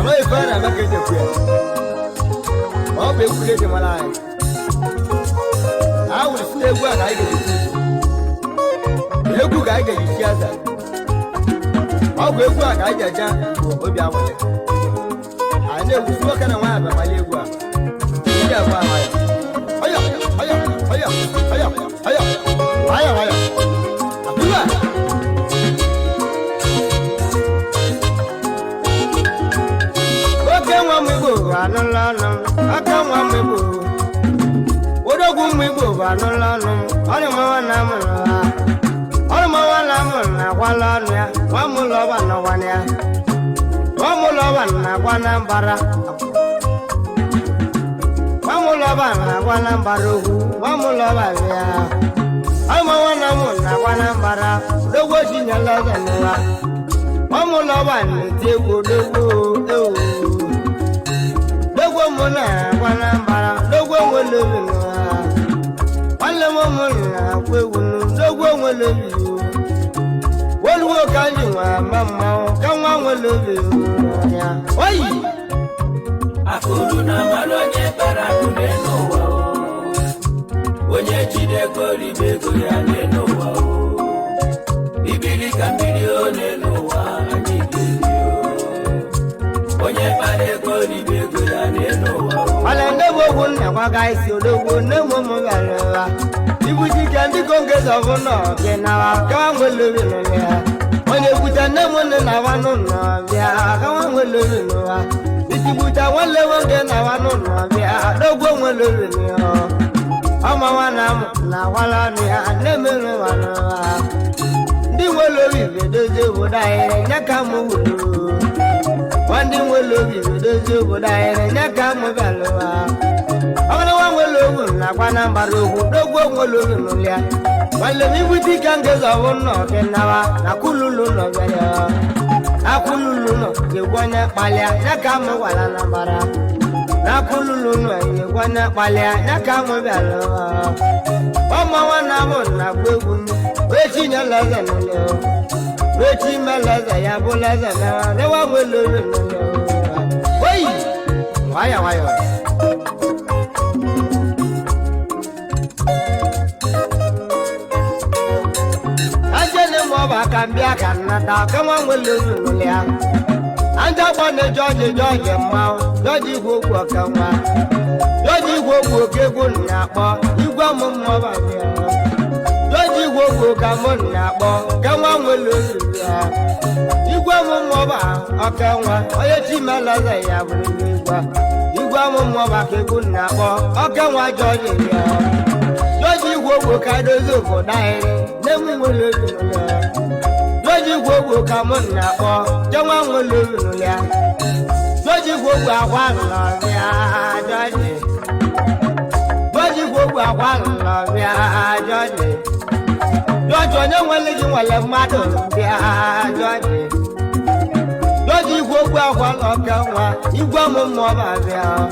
Amai fara maka da kuya. Ba bai kule da malai. A wuri sai gwa ga ga ji. Egu ga ga ji siyasa. Ba bai gwa ga ga ja ko obi awole. Ane wuso kana wa ba male gwa. Ya ba haya. Haya haya haya haya haya. Haya haya. Abdullah. Vanolano, Akama Mibu, Wodogu Mibu, Vanolano, Olamawanamana, Olamawanamana, Walania, Wamulova Wania, Wamulovana, Wanambara, Wamulovana, Wanambaru, Wamulovania, Almawanamuna, Wanambara, the washing your love and Wamulovan, the wood. Mona, Wanambara, no one will live in one woman, no one will live you. One will call you, Mamma, come on, will live you. Why? I couldn't have no when you did a gory baby, I know. If you can be no one, when you buy a gory baby. Alende wo na kwa guys yo do wo na mo mo gala. Ibu ji kan di konge so no ke na wa ka mo le no ya. One buta na mo na wa no no ya ka mo le no wa. Iti buta wa le wo ke na wa no no ya do go mo le no. Ama wa na wa la ni a ne me no wa no wa. Ndi wo lo wi de je wo dai nya ka mo wo. One thing will love you, those who would die, and I come with Aloha. One will love you, like one number who don't go will love. While the music can get a one knock and now, Nakulu no better. Nakulu no, you want a palia, Nakama Walanabara. Nakulu no, you want a palia, Nakama Aloha. One hour, I will waiting a lesson. Waiting my leather, ya bolaza, the one will live. Why? I tell them over can be a canada, come on, will live. And I want to George and Mount, Georgie will walk around. Georgie will walk a good nap, you go more here. Georgie will come on nap, come on, will live. Igwa mumba akawa oyechi malaza ya bulingwa igwa mumba keguna bo akawa George ya George gwogo kadozo ko dai nemu wole ya George gwogo kamona bo jawa wole ya George gwogo akwa lo ya George gwogo akwa lo ya George George no wale ji wale mado bia George George igwo akwa loka wa igwa mo mo ba bia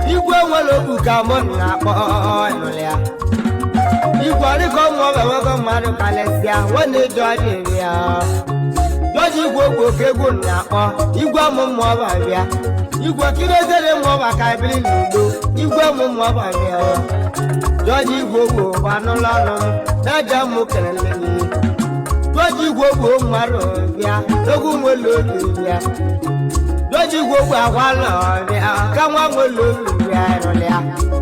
igwa mo lo buka mo na po lolia igwa ri ko mo ba wa ko madu kalesia woni George bia George igwo kegu na po igwa mo mo ba bia igwa kirezere mo ba ka bili ludo igwa mo mo ba bia George igwo ba no lanu Naja mo kelele George gwogo maro bia logu mo lo bia George gwogo awala bia ka wa mo lo bia ro lia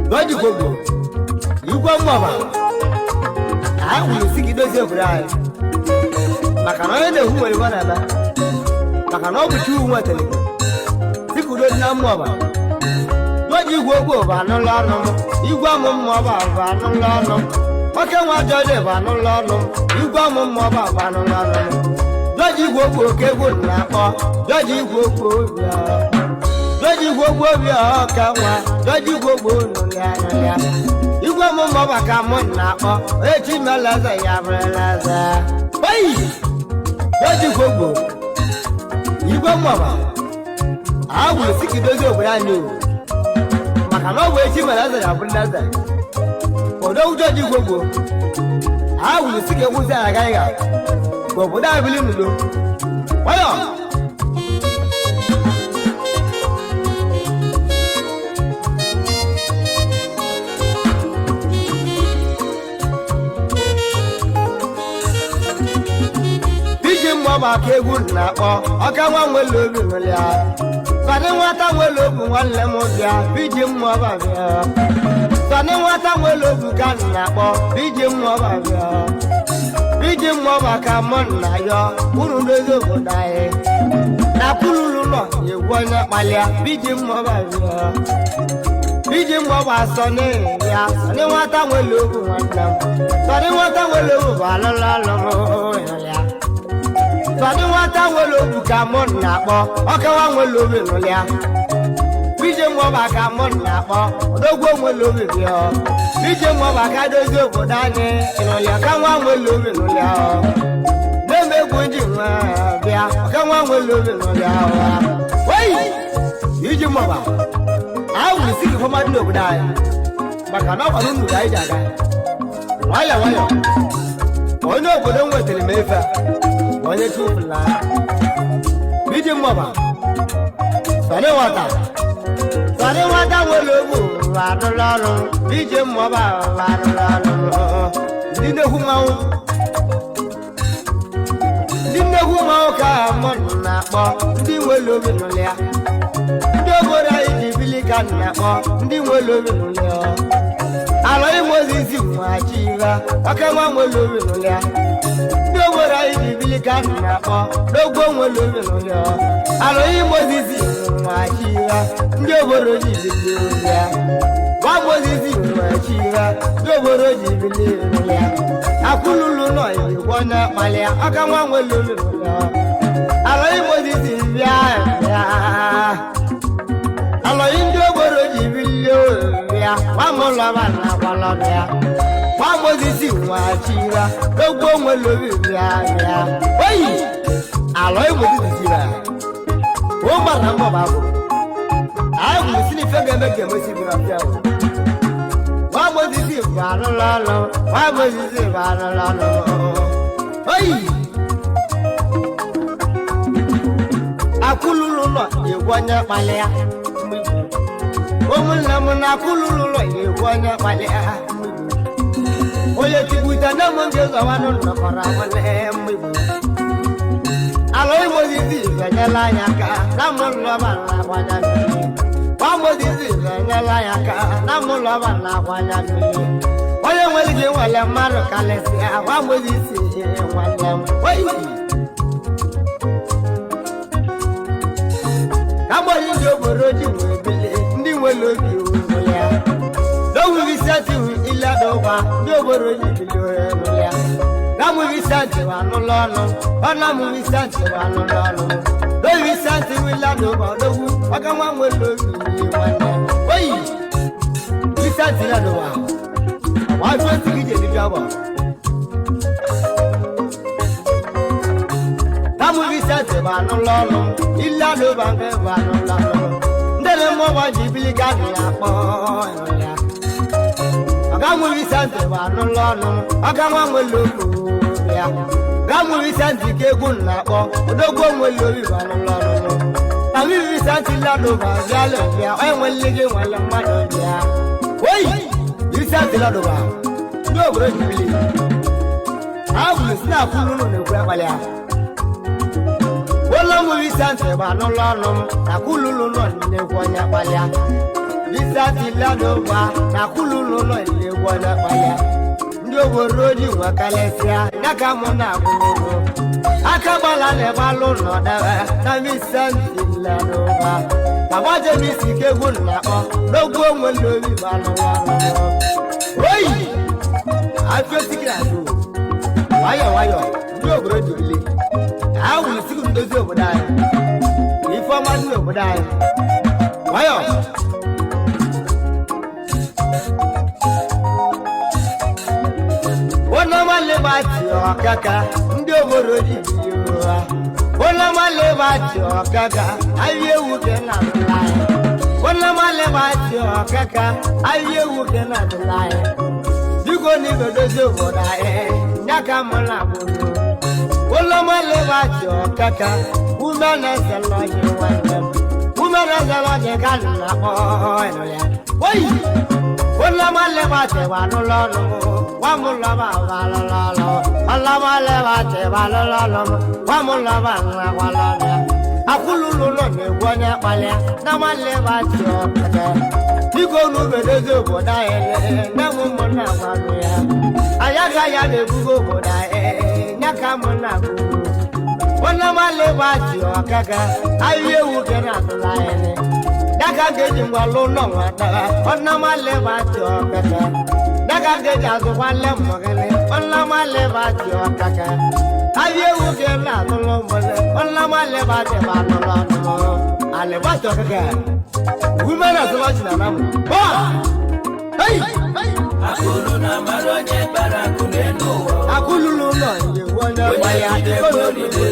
George gwogo igwo mo ba a wu sigi do se frai maka no ne hu mo le bana ba maka no bu tu mo tele siku do na mo ba George gwogo ba no la no igwo mo ba no la no Okay, what does it van alone? You go more van alone. Judge you go good now. Judge you go Judge you go ya kawa. Judge you go ya. You go more come on now. Eti malaza ya bralaza. Hey! Judge you go. You go more. I will see those brand new. Makano waiting malaza ya bralaza. Odo George gogo a wu sike wu za ga ya gogo da bili nulo wayo mmọba ka egwu na-akpọ ọka nwa nwere obi nwụlịa sani nwata nwere obi nwanne m bịa iji mmọba bịa sani nwata nwere obi ka m na-akpọ iji mmọba bịa iji mmọba ka mụ na ya unu dozi obodo anyị na pụlụlụ nọ egwu onye kpalịa iji mmọba bịa iji mmọba asọ n'ihi ya sani nwata nwere obi nwanne m sani nwata nwere obi bụ alụlụ alụmụ ya sani nwata nwere obi ka mụ na-akpọ ọkawa nwere obi n'ụlịa ije mmọba ka mụ na-akpọ odogwu nwere obi bịa ije mmọba ka dozie obodo anyị n'ụlịa ka nwa nwere obi n'ụlịa na-emegbu ndị nwa bịa ọka nwa nwere obi n'ụlịa oyi ije mmọba ahụ isi gị fọmadụ n'obodo anyị maka na ọkwado nnụrụ anyị ji aga nwayọ nwayọ onye obodo nwetara m efe onye tụfụla iji mmọba sani nwata nwere ogbu arụrụ ọrụ iji mmọba arụrụ ọrụ ndị nnekwu mmanwụ ka mụ na-akpọ ndị nwere obi n'ụlịa ndị obodo anyị ji bili ka na-akpọ ndị nwere obi n'ụlịa alọ imozizi nwachiga ọka nwa nwere obi n'ụlịa ndị obodo anyị ji bili ka na-akpọ n'ogbo nwere obi n'ụlịa alọ imozizi nwachiga ndị obodo ji bili n'ụlịa gwa mozizi nwachiga ndị obodo ji bili n'ụlịa akwụlụlụ nọ igbo onye kpalịa ọka nwa nwere obi n'ụlịa alọ imozizi bịa alọghị ndị obodo ji bilie ya gbamụlọba na agbalọbịa gbamozisi nwachira ogbo nwere obi bịa bịa oyi alọghị mozizira ụgbara mbọba bụ anyị gwuru si n'ife ga-eme ka emesi bụ na bịa gbamozisi bụ alụlụ ọlụ gbamozisi bụ alụlụ ọlụ oyi akwụlụlụ nọ egwu onye kpalịa ụmụnna m na-akwụlụlụ ụlọ egwu onye kpalịa onye tibuta na m ndị ụzọwanụ nọkọrọ nwanne mmegbu alụ imozizi enyela anyị aka na mụlọba na-agbanya mmiri gbamozizi enyela anyị aka na mụlọba na-agbanya mmiri onye nwere gị nwere mmadụ kalịsịa gbamozizi nwanne m oyi agbọghị ndị obodo ji nwee bili ndị nwere obi uru ya n'owuwi sentiwu iledụgba ndị obodo ji bili uru ya n'amụwi sentiwu anụlọ ọnụ ọ na-amụwi sentiwu anụlọ ọnụ n'owuwi sentiwu iledụgba odogwu ọka nwa nwere obi nwanne oyi wisenti iledụgba wajụ esi gị jebibi ọgbọ n'amụwi sentiwu anụlọ ọnụ iledụgba nke bụ anụlọ ọnụ ndị na-mmụọ ji bili gadị ya akpọ ya ọga nwere isentị bụ anụlọ ọnụ ọga nwa nwere okwu ya ga nwere isentị ka egwu na-akpọ odogwu nwere obi bụ anụlọ ọnụ na mmiri isentị ladụba bịala bịa onye nwere gị nwere mmadụ bịa oyi isentị ladụba ndị obodo ji bili ha bụrụ si na-akwụrụ ụlọ na-ekwu akpalị ha ụlọ nwere isentị bụ anụlọ ọnụ na kwụlụlụ nọ na-ekwu onye akpalị ha isentị ladụba na kwụlụlụ nọ na-ekwu onye akpalị ha ndị obodo ji nwe karịsịa ya ka mụ na-akwụrụ aka gbala na-egbalụ n'ọdebe na isentị ladụba agbajemisi ka egwu na-akpọ n'ogwu onwere obi bụ anụlọ ọnụ oyi afesikirado nwayọ nwayọ ndị obodo ji bili ha wuru isi ndozi obodo anyị ife ọma dị n'obodo anyị nwayọ onyemalebati ọkaka ndị obodo ji bili ụra onyemalebati ọkaka ahịa ewu ke na adụla anyị onyemalebati ọkaka ahịa ewu ke na adụla anyị dịka na igodozi obodo anyị ya ka mụ na-agbụrụ ụlọmalebati ọkaka ume na-ezelọji nwanne m ume na-ezelọji ka na-akpọ ya oyi Ola male bate walolo, wamula walalo. Ola male bate walolo, wamula walalo. Akululu no ne wonya pale, na male bate okade. Iko nu bedeze boda ele, na mumona wanuya. Ayaga ya de bugo boda nyaka mona ku. Ola male bate okaka, aye wuke na tula ele. Daga geji ngwalo no wada, ona male bate okaka. Daga geji azu wale mogele, ona male bate okaka. Aye wuke na tula mole, ona male bate balolo. Ale bate okaka. Women are so much now. Hey! Akulu na maronye barakuneno. Akulu no ye wona waya ikolo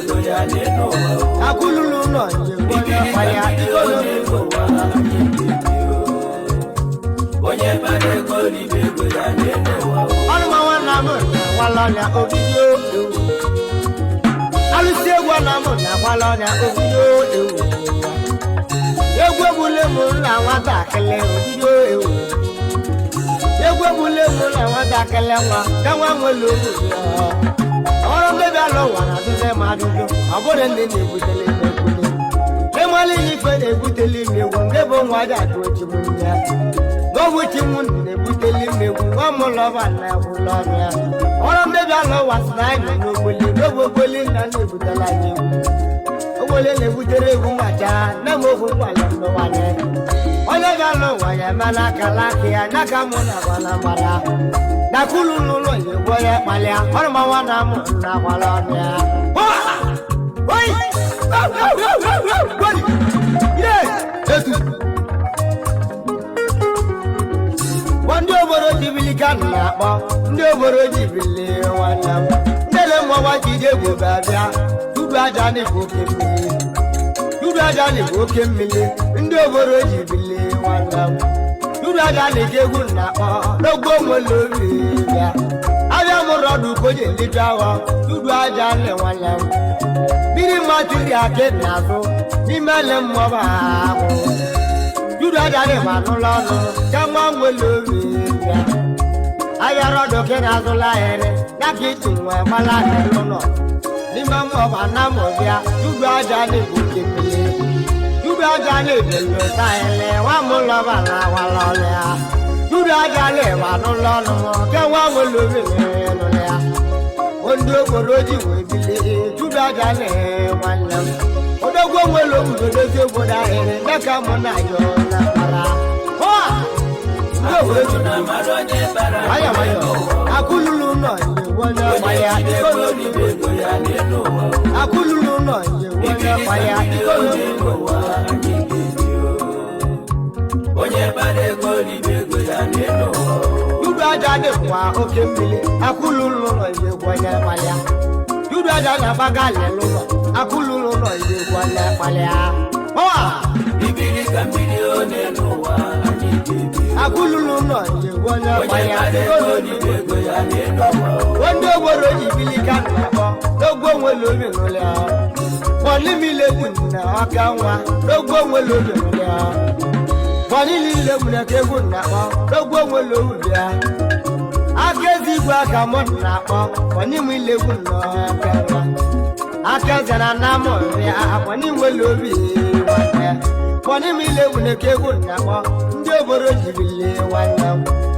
go ya neno. Akulu no ye wona waya ikolo go wa. Onye bare ko ni be go ya neno. Alma wana mo wala ya obidio. Aluse wana mo na wala ya obidio. Egwebule mo la wata kele odio ewo. Egwebule mo la wata kele wa kawa nwelo mo. Oro bebe alo wa na tse ma dudu. Abore nne ne butele ne butele. E mali ni fe ne butele ne wo ngebo nwa da to ti mu nya. Go wuti mu ne butele ne wo wa mo lo ba na wo lo ya. Oro bebe alo wa sna ni no bole go bole na ne butela ni. Wole le butere gumaja na mogo wala no wale ole galo waya malaka ya naka mona wala mara na kululu lo ye boya palia orma wana mona wala ya oi yes etu wando boro jibilika na ba ndo boro jibile wala ndele mo wa jide go babia aja ni okemile dudu aja ni okemile ndi oboro jibile wala dudu aja ni gegu na o logbo mo lori ya aya mo rodu ko je lidawa dudu aja le wala biri matiri ake na so ni mele mo ba ko dudu aja ni ma no lonu kama mo lori ya aya rodu ke na so la ere na ki tunwa mala ne lono ni mama bana mo bia dudu aja ni okemile dudu aja ni belo taele wa mo lo bana wa lo ya dudu aja le wa no lo no ke wa mo lo mi no ya ondo goroji we bile dudu aja le wa la odogwo mo lo mu do se boda ere na ka mo na yo na para ho do na maronye bara aya akululu no ye wona maya ikolo ni bego ya neno akululu no ye wona maya ikolo ni wa onye bare ko ni bego ya neno dudu aja de kwa okemile akululu no ye wona maya dudu aja na bagale lo akululu no ye wona maya ho bibiri kamili oneno wa akululu no ye wona maya ikolo ni bego ya neno wando boro jibilika na bo dogbo nwelo mi no le boni mi legun na aka nwa dogbo nwelo mi no le boni li legun na kegun na bo dogbo nwelo bia akezi gwa ka mo na bo boni mi legun na aka nwa akazana na mo ya boni nwelo bi wa boni mi legun na kegun na bo ndo boro jibile wa na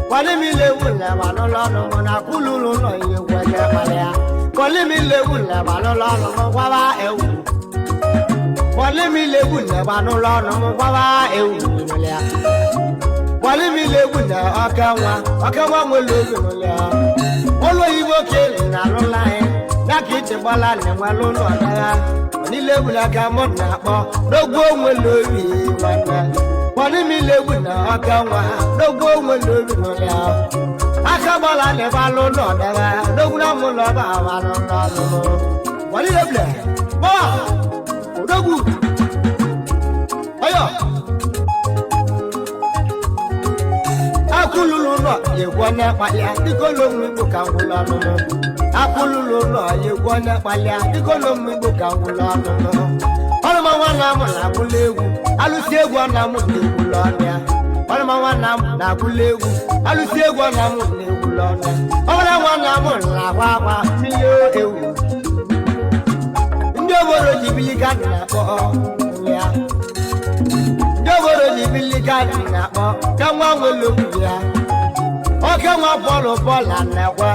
boni mi legun na ba no lo no na kululu no ye gwa ja pale Kọ́lé mi léwu lẹ́bà lọ́lọ́run mú wáwá ewu. Kọ́lé mi léwu lẹ́bà lọ́lọ́run mú wáwá ewu nílẹ̀. Kọ́lé mi léwu lẹ́ ọkẹ́ wọn mo léwu nílẹ̀. Olóyìnbó kéèlì nà ló láyé. Dákì ti bọ́lá nìwọ̀n ló lọ dára. Oníléwu lẹ́kẹ́ mọ́ nà pọ̀. Lógbó wọn lórí wọn náà. Kọ́lé mi léwu lẹ́ ọkẹ́ wọn. Lógbó wọn lórí nílẹ̀. Akabola ne ba lo no dara doguna mo lo ba wa lo lo wali le ble ba odogu ayo akululu no ye gwana palia dikolo mu bu kan lo lo akululu no ye gwana palia dikolo mu bu kan lo lo olo ma wa na mo la kulewu alusi egwu na mo le lo ya ọrụ ma nwanna m na-agụla egwu alụsi egwu ọ na m na-egwu lọnụ ọbụla nwanna m na-agwa agwa mmiri ewu ndị obodo ji bilika na-akpọ ya ndị obodo ji bilika na-akpọ ka nwa nwere okwu ya oke nwa bọọlụ na-ekwe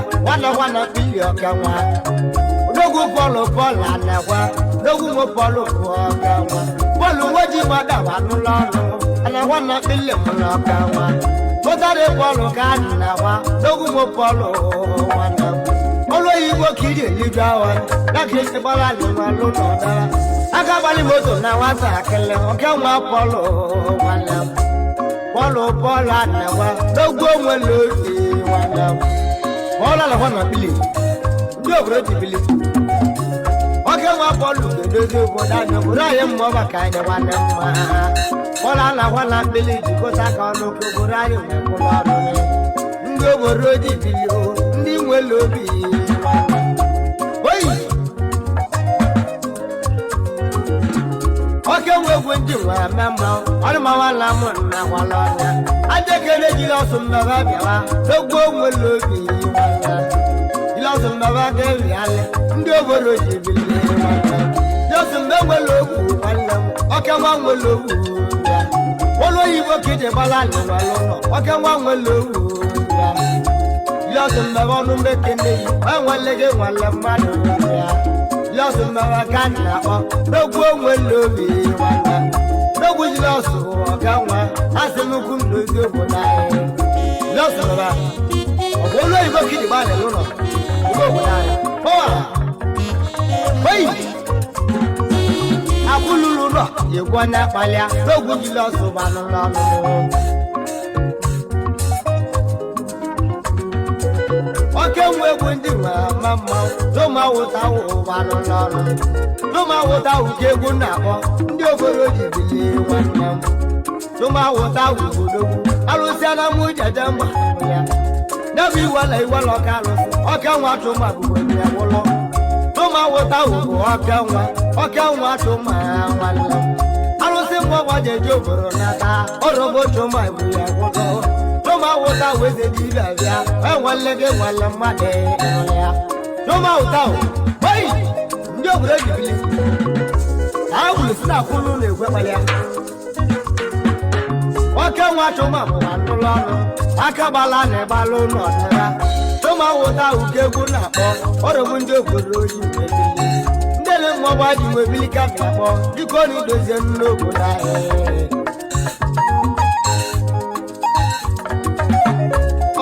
nwanna pili oke nwa odogwu bọọlụ na-ekwe odogwu nwe bọọlụ bụ oke nwa bọọlụ nwe ji gbadawa n'ụlọ ọrụ ana nwanna pili mụrụ oke nwa pụtara bọọlụ ka a na-ekwe odogwu nwe bọọlụ nwanne ọlụ oyibo ka iji eliju awa ya ka esi gbara alịma n'ụlọ dara aka gbalị moto na nwatakịrị oke nwa bọọlụ nwanne bọọlụ a na-ekwe n'ogwu onwere oge nwanne bọọlụ alakwa na bili ndị obodo ji bili oke nwa bọọlụ ga-edozi obodo anyị obodo anyị mma ọba ka anyị nwanne mma bọọlụ alakwa na bili jikọta ka ọnụ ka obodo anyị nwee bụrụ ọrụ ndị obodo ji bili ndị nwere obi oyi oke nwe egwu ndị nwe eme mma ọrụ ma nwanna m na-agwala ọnya adekere jiri ọsụ mmebe bịawa n'ogwu onwere obi jiri ọsụ mmebe ga-eri alị ndị obodo ji bili ndị ọsụ mgbe nwere okwu nwanne m oke nwa nwere okwu ya ụlọ oyibo ka iji gbara alị n'ụlọ oke nwa nwere okwu ya jiri ọsụ mmebe ọnụ mbekene yi enwele gị nwale mmadụ ya lọsụ mmara ka na-akpọ n'ogwu onwere obi nwanne n'ogwu ji lọsụ ọga nwa asị m ukwu ndozi obodo anyị lọsụ mara ọ bụ olu oyibo ka iji gbara n'ụlọ ugbo obodo anyị pọwa oyi akwụlụrụ ụlọ egwu anya kpalịa n'ogwu ji lọsụ gbanụ n'ọnụ oke nwe egwu ndị nwe ama mma n'ụmụawụta ụbanụ n'ọrụ n'ụmụawụta ka egwu na-akpọ ndị obodo ji bilie nwanne m n'ụmụawụta obodogwu alụsịana m jeje mgba ya n'ebe iwela ọka alụsị oke nwa chụma bụgbere ya ụlọ n'ụmụawụta bụ oke nwa chụma nwanne m alụsị mgbọgwa jeje obodo n'aka ọrụbo chụma bụ ya ụlọ n'ụmụawụta weze dibịa bịa enwele gị nwale mmadụ ya n'ụmụawụta oyi ndị obodo ji bili awụrụ si na akwụlụ na-egwe kpalịa oke nwa chụma bụwa n'ụlọ ọrụ aka gbala na ịgbalụ n'ọdịra n'ụmụawụta ka egwu na-akpọ ọrụbụ ndị obodo oji mebili ndị na-mmọgba ji nwe bilika na-akpọ dịka ọ na-edozie n'obodo anyị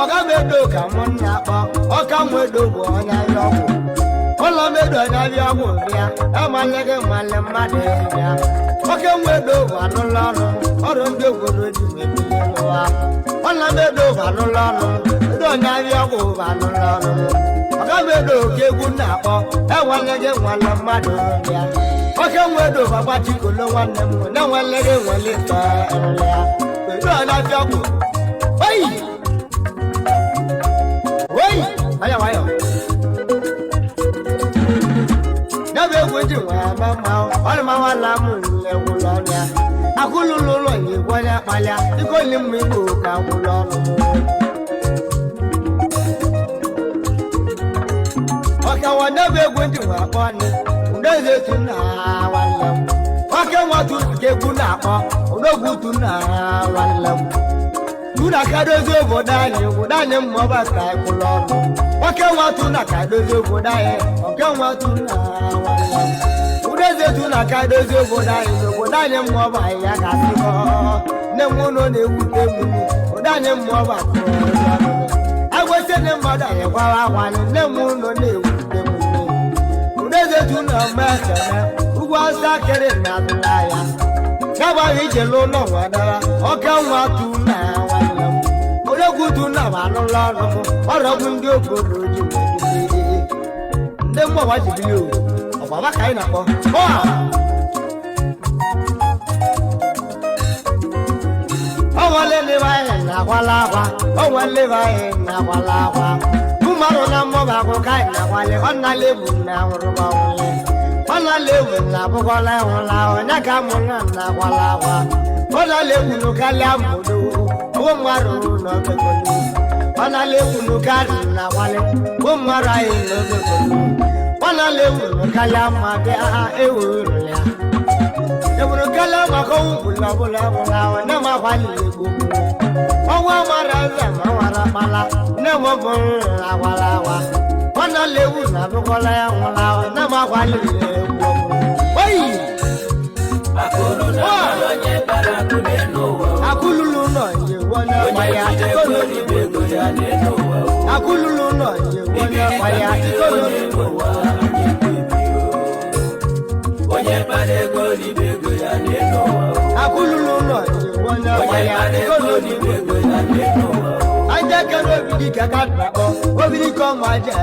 ọgamedo ka mụ na-akpọ ọka mwedo bụ onye ahịa ọgwụ ụlọ medo onye ahịa ọgwụ bịa amale gị male mmadụ bịa oke mwedo bụ anụlọ ọrụ ndị obodo ji mebili n'ụwa ụlọ medo bụ anụlọ ndị onye ahịa ọgwụ bụ anụlọ ọgamedo ka egwu na-akpọ enwele gị nwale mmadụ bịa oke mwedo bụ agbachikolo nwanne m na-enwele gị nwele ite ya edo onye ahịa ọgwụ oyi aya wayo dabe egwu ji nwe ama mma ọrụ ma nwanna m na-egwu n'ọnụ ya akwụlụlụ ụlọ yi gwanye akpalịa dịka onye mma igbo ka gwụlụ ọnụ ọkawa dabe egwu ji nwe akpọ nị udeze tu na nwanne m oke nwatu ka egwu na-akpọ udogwu tu na nwanne m tuna ka dozie obodo anyị mma ọba ka gwụlụ ọnụ oke nwatu na ka dozie obodo anyị oke nwatu na nwanne udeze tuna ka dozie obodo anyị n'obodo anyị mma ọba anyị ya ka sịkọ nne m ụlọ na-ewute mmiri obodo anyị mma ọba agwesị ndị mmadụ anyị gwara agwanye nne m ụlọ na-ewute mmiri udeze tuna mma ekene ugwu asa kere na adịla ya gabaghị ije n'ụlọ nwadara oke nwatu na nwanne m odogwutu na anụlọ ọrụ m ọrọbụ ndị obodo ji ndị mmụọwa ji bili ọgbaba ka anyị na-akpọ onwelelebe anyị na-agwala akwa onwelebe anyị na-agwala akwa mmadụ na mmụba akụ ka anyị na-agwale ọ nala egwu na nwụrụba nwụle ọ nala egwu na abụkwala ịhụla onye ka mụ na na-agwala akwa ọ nala egwu n'ụkalịa mbodo wo maru no be kolu wana lewu no kari na wale wo mara e no be kolu wana lewu no kala ma be a e wo ya e wo kala ma ko bula bula bula na ma wali lewu owa mara za ma wara pala na mo bon la wala wa wana lewu na be kola ya wala na ma wali lewu oi akululu no ye wona maya tikolo ni bego ya neno akululu no ye wona maya tikolo ni onye pare go ni bego ya neno akululu no ye wona maya tikolo ni bego ya neno anja kero bidi kakata ko obidi ko maje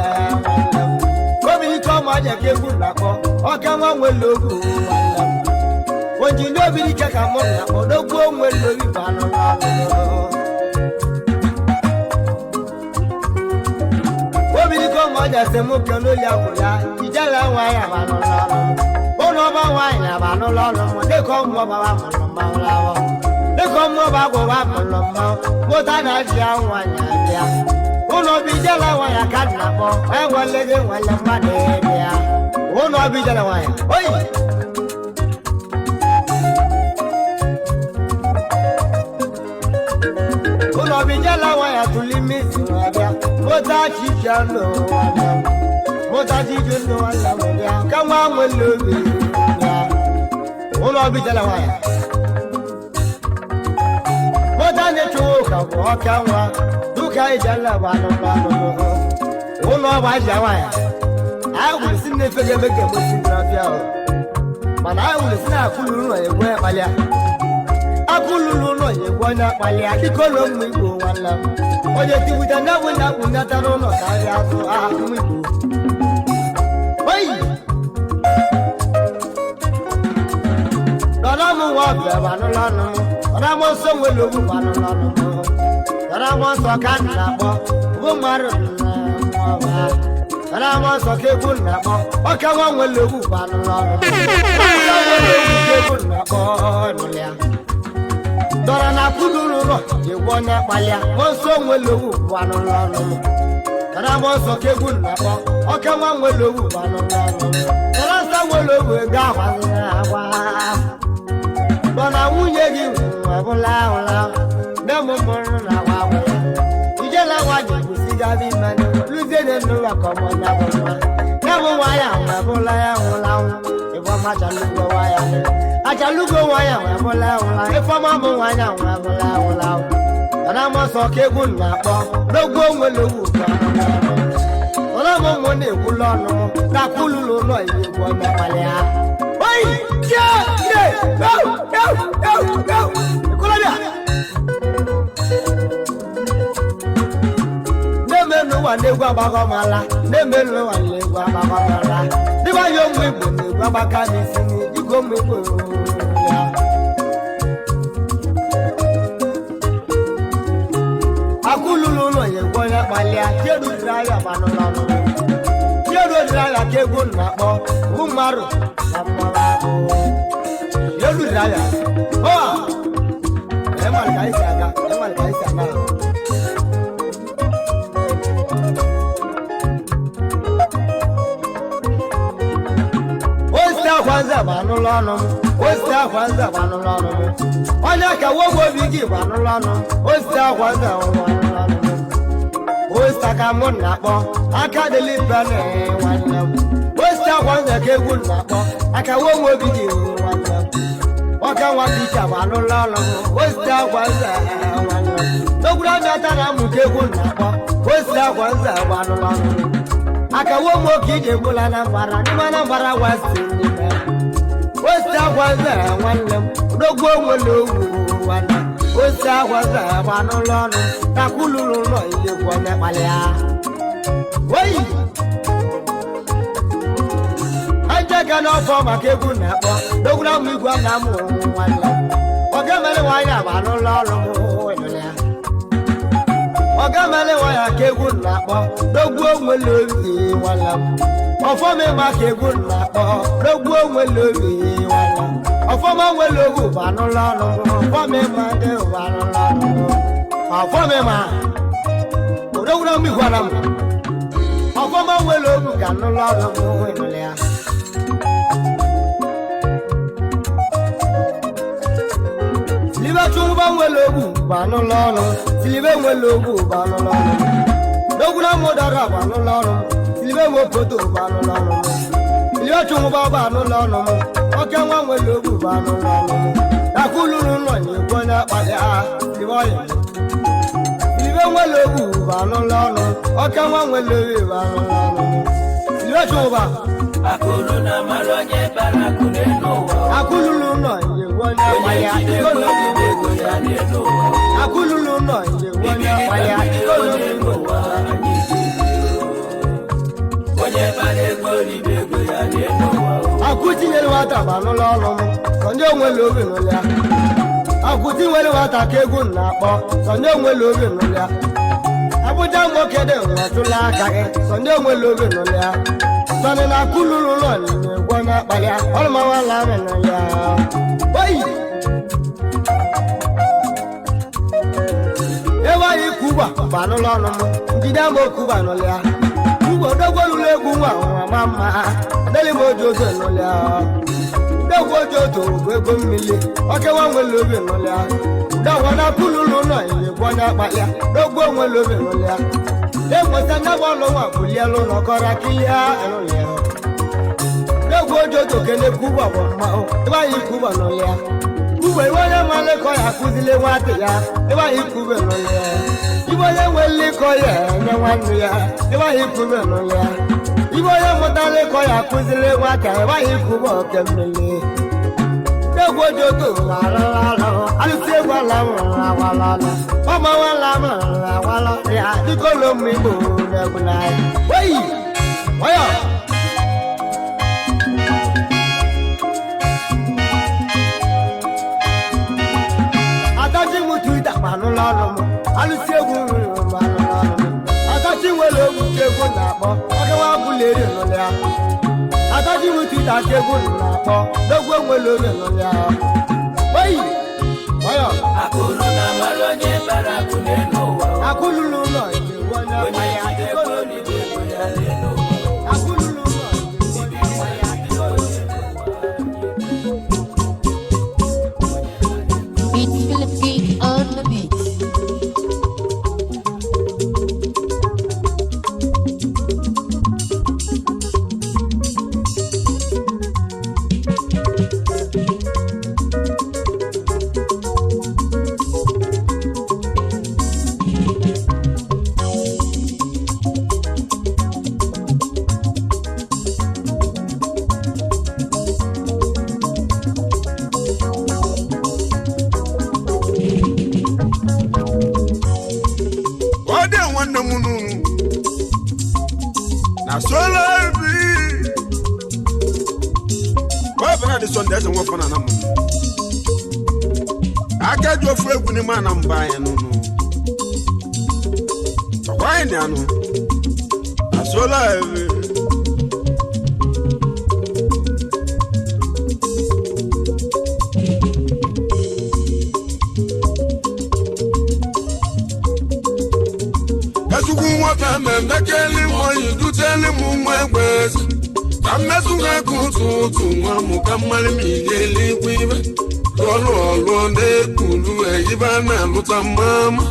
obidi ko maje ke guna ko o ka wa welogu Onji no bi kaka mo na odogwo nwe lori banu na Obi ko mo ja se mo kan lo ya ko ya ijala wa ya banu na Ono ba wa ya banu lo mo de ko mo ba wa mo ma la wo De ko mo ba go ba mo lo mo ta na ji anwa ya ya Ono bi jala wa ya kan na ko e wole ge wole ma de ya Ono bi jala wa ya oi Bijala waya tulimisi wabia Mota chijano wala Mota chijano wala wabia Kama mwelobi Uno bijala waya Mota nechuka waka wa Duka ijala wano Uno wajia waya Awu sine fege mege mwisi grafia Mana awu sine akulu nwa yegwe palia Akululu no ye wona pale akikolo mwigo wala oje tibuta na wona kunataro no kari aso mwigo oi dara mu wa be banu lanu dara mo so welogu banu lanu dara mo so kan na bo wo maru na wa dara mo so ke kun na bo o ka wa welogu banu lanu ke kun na bo no ya Dora na kululu no ye wona palia mo so nwelowu wanu lanu Dara mo so kegun na bo o ka wa nwelowu wanu lanu Dara sa nwelowu ga wa wa Dona wunye gi abula ola na mo mo na wa wa Ije la wa ji kusiga bi manu luze ne no wa ko mo na bo na mo wa ya abula ya ola e bo ma cha lu wa ya Ajalugo waya wala wala ifama mo wanya wala wala Ana mo so kegun na po dogwo nwelowu pa Ona mo mo ne kulono na kululu no iye wo na palia Oi je go Kulodia Nemenu wa ne gwa ba ko mala nemenu wa ne gwa ba ko mala Diba yo mwe bo ne gwa ba ka ni sini digo mwe bo Akululu no ye gwona palia kedu draya banu lanu Kedu draya kegun na po umaru amala Kedu draya oh emal kaisa na Kwanza banu lanu Osta kwanza banu lanu Onya ka wo bigi banu lanu Osta kwanza banu lanu Osta ka mon na po aka deli plane wana Osta kwanza ke gun na po aka wo bigi wana Waka wa bicha banu lanu Osta kwanza wana Dogura mata na mu ke gun na po Osta kwanza banu lanu Aka wo mo kije bula na bara ni mana bara wasi Osta kwanza wanlam dogwo welowu wana Osta kwanza wanu lonu takululu no ile kwa me palia Oi Anja kana fo makegu na po dogura mu igwa na mu wanlam Ogamele wanya wanu lonu enoya Ogamele wanya kegu na po dogwo welowu wanlam Ofo me ma kegun na po dogwo welowu wanlam Ofo ma welowu banu lanu ofo me ma de banu lanu afọmema odogwura mi gwanam afọma nwere ogu ka n'ụlọ ọrụ m nwere ya silibe chụba nwere ogu ba n'ụlọ ọrụ silibe nwere ogu ba n'ụlọ ọrụ dogwura m dara ba n'ụlọ ọrụ silibe nwe foto ba n'ụlọ ọrụ silibe chụba ba n'ụlọ ọrụ oke nwa nwere ogu ba n'ụlọ ọrụ akululu nọ n'ikwo na-akpali ha silibe ọyị silibe nwere ogu ba n'ụlọ ọrụ oke nwa nwere ogu ba n'ụlọ ọrụ silibe chụba akulu na malonye baraku n'ụwa akululu nọ n'ikwo na-akpali ha akululu nọ n'ikwo na-akpali ha onye bara ego ribe ego ya n'ụwa akụtinyere nwata ba n'ụlọ ọrụ m sọ ndị onwere obi n'ụlọ ya akụti nwere nwata ka egwu na-akpọ sọ ndị onwere obi n'ụlọ ya abụja nwoke dị nwatụla aka gị sọ ndị onwere obi n'ụlọ ya sọnị na akụlụrụ ụlọ na-egwo na-akpali ya ọrụmawala amị n'ụlọ ya oyi ebe anyị kuba ba n'ụlọ ọrụ m njide ama okuba n'ụlọ ya ugbo dogwolulu egwu nwa nwa mma adịghị m oji ozo n'ụlọ ya dogwo oji oto bụ ego mmiri okewa nwere obi n'ụlọ ya dogwo na pụlụlụ ụlọ na-egwo na-akpali ya dogwo nwere obi n'ụlọ ya enweta nya bụ ọlụ nwa bulielu n'ọkọrọ kilia n'ụlọ ya dogwo oji oto kene kuba bụ mma ebe anyị kuba n'ụlọ ya ugbo iwe onye malekọ ya akụzili nwata ya ebe anyị kube n'ụlọ ya ibe onye nwere ịkọ ya enye nwanne ya ebe anyị kube n'ụlọ ya ibe onye mụtara ịkọ ya akụzili nwata ebe anyị kube oke mmiri egwu ojoto arụrụ alụsị egwu ala mụrụ awala ọma nwala mụrụ awala ya dịka ụlọ ụmụ igbo na-egwu n'anya oyi ọya atachi m twita kpanụlọ ọrụ m alụsị egwu nri mmanụlọ ọrụ m atachi nwere ogwu ka egwu na-akpọ ọkewa bụleri n'ụlọ ya atachi m twita ka egwu na-akpọ dogwo nwere oge n'ụlọ ya oyi ọya akulu na malonye baraku n'ụwa akụlụlụ ụlọ egwu onye ya ribe ego ya n'ụwa akụlụlụ ụlọ Beat Philippines on the beat. na solo bi wa bana de sonde se won fana na mu aka jo fu egwu ni ma na mba ya no no wa ni anu na solo bi mekeli moyi duteli mu mwegwezi kamesunga kututu nwa mukamali migeli kwibe lolu olu nde kulu eyiba na luta mama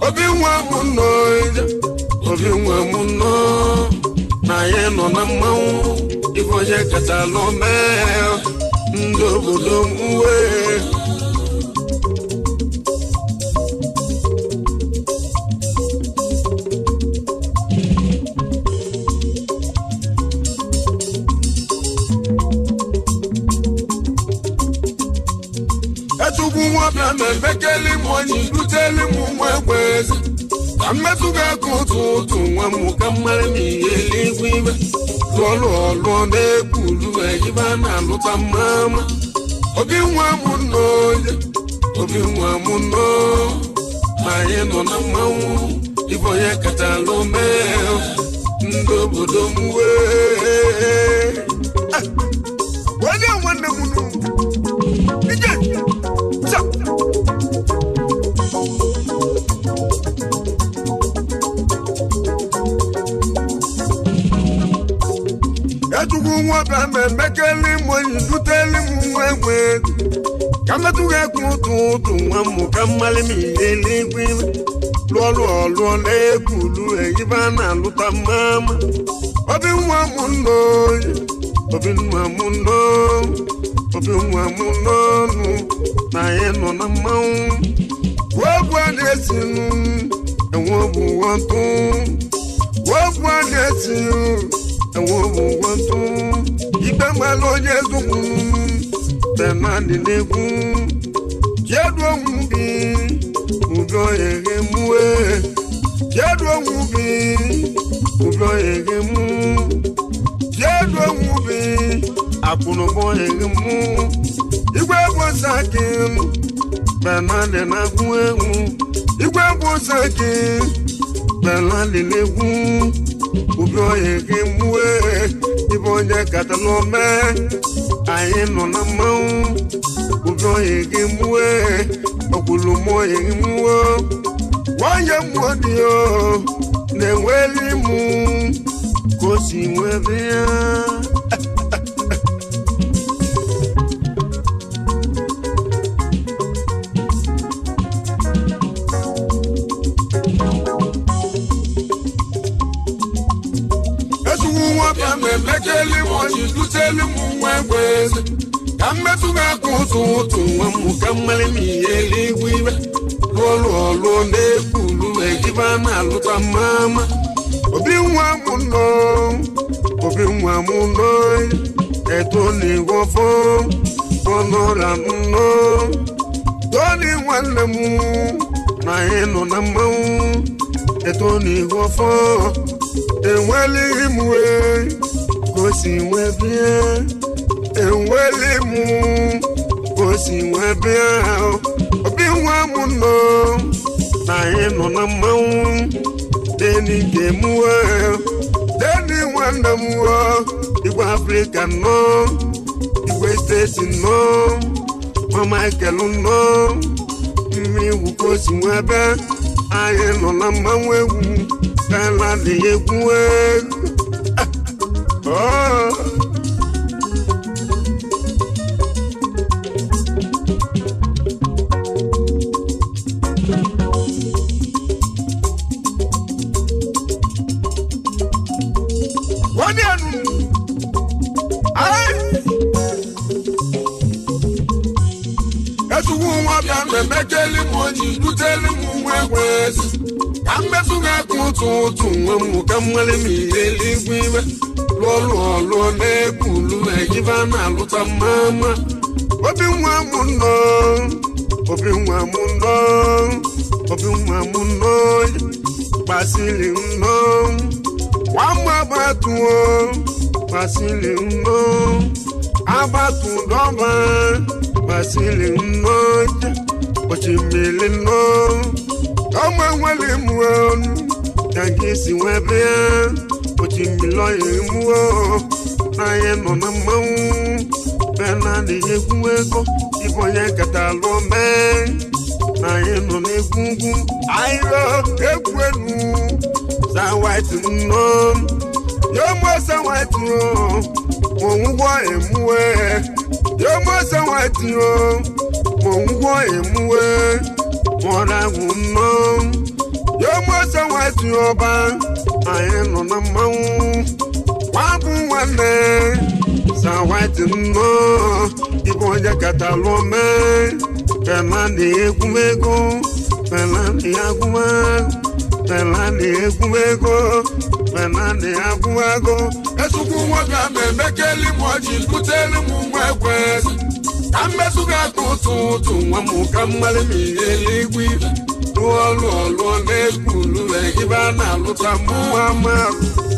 obi nwa muno ija obi nwa muno na ye no na mawu ifoje katalo me ndobodo muwe mekeli monyi duteli mu mwegwezi kamesuga kututu nwa mukamale miyeli kwibe lolu olu nde kulu ejiba na luta mama obi nwa muno obi nwa muno na ye no na mawu ifoye katalo me ndobodo muwe wale wande munu ije nwa bịa mmekeli m onye duteli m nwa egbe kametụ ga-ekwu ụtụ nwa mmụ ka mmalị m ihe eluigwe lụọ na-ekwulu eyibe a na-alụta mama obi nwa m n'oyi obi nwa m n'ọnụ na anyị nọ na mmanwụ wegwu a na-esi enwe obu nwatụ wegwu a na-esi enwe obu nwatụ ikpe mmalụ onye ezugwu benadị n'egwu jedu onwu bi udo eghe mue jedu onwu bi udo eghe mu jedu onwu bi akwụnụbọ eghe mu igwe bụ saki benadị na-agwụ egwu igwe bụ saki benadị na-egwu udo eghe mue ibe onye katalome anyị nọ na mmanwụ udo eghe mue okwulumo eghe mue nwanyị mmụọ dị na-enweli mụ ka o si nwebe ya mmekeli m onye duteli m nwa egbe eze ka mmetụ ga-akụ ụtụ nwa mmụ ka mmalị m ihe eluigwe ibe lụọ na-ekwulu ejibe a na-alụta mama obi nwa m nọ eto n'igwọfọ ọnọra nnọ toni nwanne m na anyị nọ na mmanwụ eto n'igwọfọ enwelighị m gosi nwebịa enweli m gosi nwebịa obi nwa m nọ na anyị nọ na mmanwụ deni nke m deni nwanne m igwe afrịka nọ igwe steeti nọ mama ekelu nọ mmiri egwu gosi nwebịa anyị nọ na mmanwụ egwu kala dị egwu ezugbo nwa bịa mmekeli m onye duteli m nwa egbe eze ka mmetụ ga-akụ ụtụ nwa mmụ ka mmalị m ihe eluigwe ibe lụọ na-ekwulu ejibe a na-alụta mama obi nwa m nọ gbasiri nnọ nwamma agbatuo gbasiri nnọ agbatu dọba gbasiri nnọ ochimmiri nnọ ọma nwere mụọ ka gị si nwebe ya ochimmiri ọya mụọ n'anya nọ na mmanwụ benadị egwu ego ibe onye katalụ mee n'anya nọ n'egwu ugwu ayịrọ egwu elu sawit nnọ yomo sawit mọ̀nwúwọ́ èmúwé yomo sawit mọ̀nwúwọ́ èmúwé mọ̀ràwù nnọ yomo sawit ọba anyị nọ na mmanwụ nwabụ nwanne sawit nnọ ibe onye katalụ mee benadị egwumego benadị egwumego benadị agwụwago ezugbo nwoke a na-emekeli m ọjị buteli m nwa egbe eze ka mmetụ ga-akụ ụtụ nwa m ka mmalị m ihe eluigwe ibe lụọ na-ekwulu egibe a na-alụta mmụọ amarụ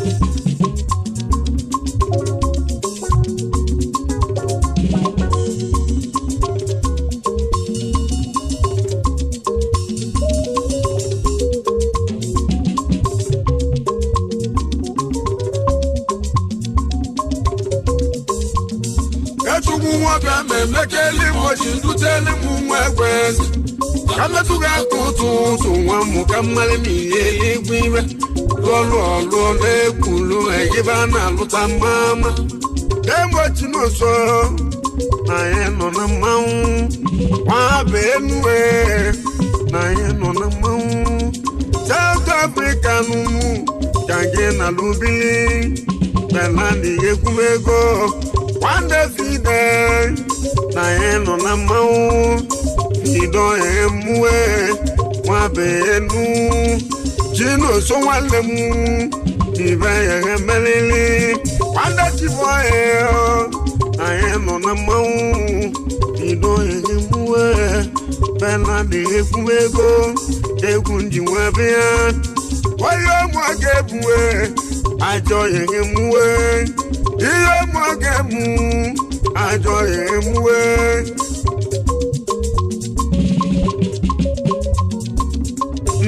nwoke a na-emekeli m oji nduteli m nwa egbe eze ka mmetụ ga-akụ ụtụ nwa mmụ ka mmalị m ihe eluigwe ibe lụọ na-ekwulu egibe a na-alụta mama Demochi no so na ye no na mawu wa benue na ye no na mawu South Africa no kange na lubi Belandi ekumego wande fide na ye no na mawu Ido emue wa benu Jino so walemu Ibe ye melili Wanda chiboye I am on a moon Ido emue Belandi ekumego Ekunji wabia Wayo mwagebue Ajo emue Iyo mwagemu Ajo emue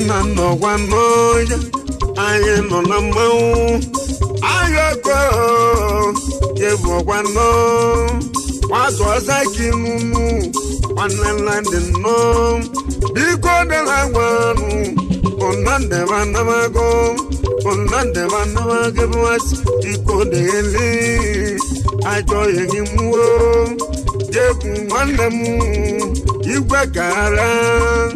Nano wanoya Aye no na mau Ayoko Yevo wano Wazo azaki nunu Wanelande no Biko de la wanu Konande vanamago Konande vanamage was Iko de eli Ajo yegimuo Yeku wanemu Igwe kara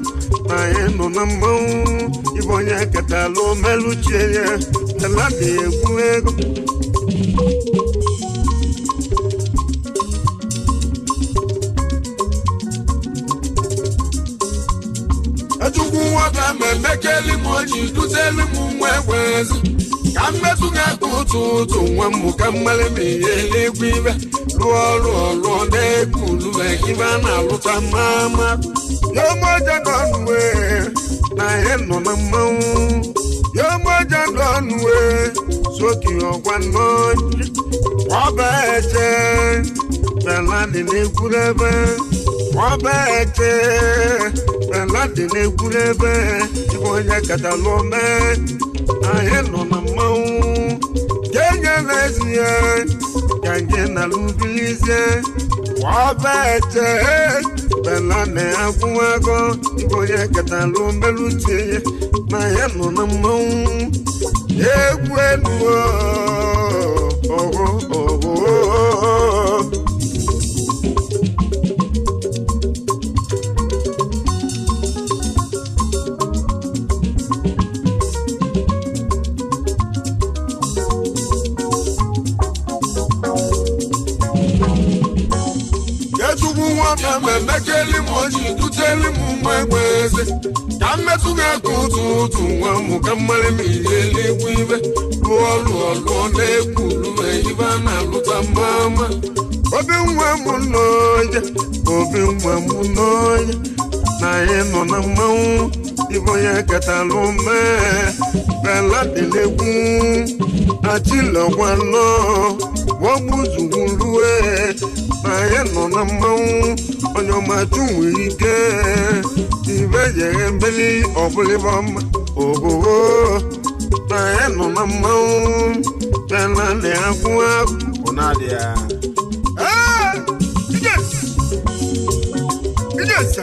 I no na mau Ibonya katalo melucheye Telade ekumego Ajugu waka memekeli moji Duteli mumwewezi Kametu ngekututu Mwamu kamale miyeli kwive Luo nekulu Kivana luta mama Yomoja donwe Na heno na mau Yomoja donwe Soki ogwanoji Wabeche Belandi nekulebe Wabeche Belandi nekulebe Ibonya katalome Na heno na mau Kenya lezie Kanya na lubilize Wabeche Belane akuwago Iboye katalo melutie Na yeno na mau Egwenu Memekeli moji Duteli mumweweze Kametu ngekututu Mwamu kamale miyeli kwive Luo nekulu Ivana luta mama Obi mwamu noja Na yeno na mau Iboya katalome Belandi neku Achila wano Wabuzu gulue Na yeno na mau Onyo matu wike Ibeye mbeli Obulibom Ogo Na yeno na mau Belande akuwa Onadia Yes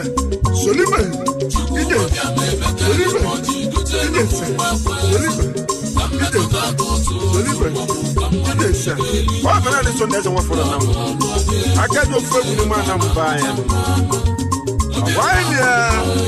Soliman Why can I listen to one for the number? I can't go for the man I'm buying. Why, yeah?